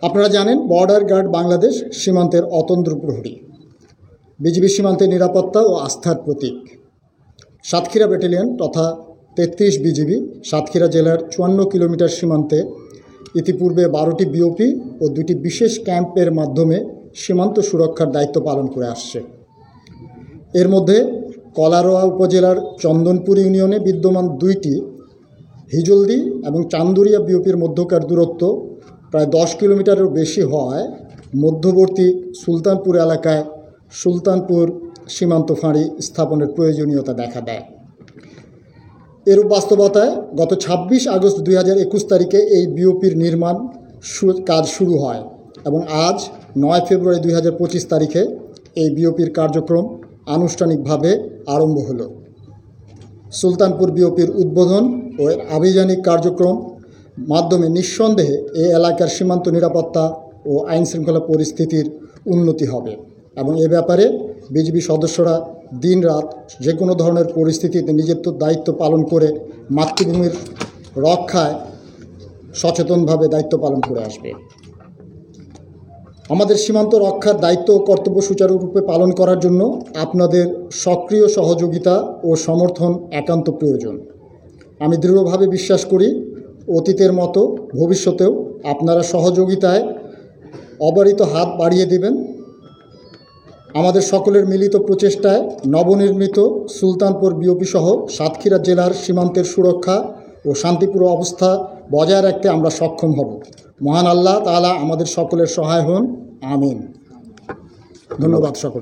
আপনারা জানেন border guard Bangladesh সীমান্তের অতন্দ্র প্রহরী, বিজিবি সীমান্তের নিরাপত্তা ও আস্থার প্রতীক। সাতক্ষীরা ব্যাটালিয়ন তথা ৩৩ বিজিবি সাতক্ষীরা জেলার ৫৪ কিলোমিটার সীমান্তে ইতিপূর্বে ১২টি বিওপি ও ২টি বিশেষ ক্যাম্পের মাধ্যমে সীমান্ত সুরক্ষার দায়িত্ব পালন করে আসছে। এর মধ্যে কলারোয়া উপজেলার চন্দনপুর ইউনিয়নে বিদ্যমান ২টি হিজলদি এবং চান্দুরিয়া বিওপির মধ্যকার দূরত্ব প্রায় ১০ কিলোমিটারেরও বেশি হওয়ায় মধ্যবর্তী সুলতানপুর এলাকায় সুলতানপুর সীমান্ত ফাঁড়ি স্থাপনের প্রয়োজনীয়তা দেখা দেয়। এরূপ বাস্তবতায় গত ২৬ আগস্ট ২০২১ তারিখে এই বিওপির নির্মাণ কাজ শুরু হয় এবং আজ ৯ ফেব্রুয়ারি ২০২৫ তারিখে এই বিওপির কার্যক্রম আনুষ্ঠানিকভাবে আরম্ভ হলো। সুলতানপুর বিওপির উদ্বোধন ও এর আভিযানিক কার্যক্রম মাধ্যমে নিঃসন্দেহে এই এলাকার সীমান্ত নিরাপত্তা ও আইনশৃঙ্খলা পরিস্থিতির উন্নতি হবে এবং এ ব্যাপারে বিজিবি সদস্যরা দিনরাত যে কোনো ধরনের পরিস্থিতিতে নিজের দায়িত্ব পালন করে মাতৃভূমির রক্ষায় সচেতনভাবে দায়িত্ব পালন করে আসবে। আমাদের সীমান্ত রক্ষার দায়িত্ব ও কর্তব্য সুচারুরূপে পালন করার জন্য আপনাদের সক্রিয় সহযোগিতা ও সমর্থন একান্ত প্রয়োজন। আমি দৃঢ়ভাবে বিশ্বাস করি অতীতের মতো ভবিষ্যতেও আপনারা সহযোগিতায় অবারিত হাত বাড়িয়ে দেবেন। আমাদের সকলের মিলিত প্রচেষ্টায় নবনির্মিত সুলতানপুর বিওপি সহ সাতক্ষীরা জেলার সীমান্তের সুরক্ষা ও শান্তিপূর্ণ অবস্থা বজায় রাখতে আমরা সক্ষম হব। মহান আল্লাহ তাআলা আমাদের সকলের সহায় হন, আমিন। ধন্যবাদ সকল।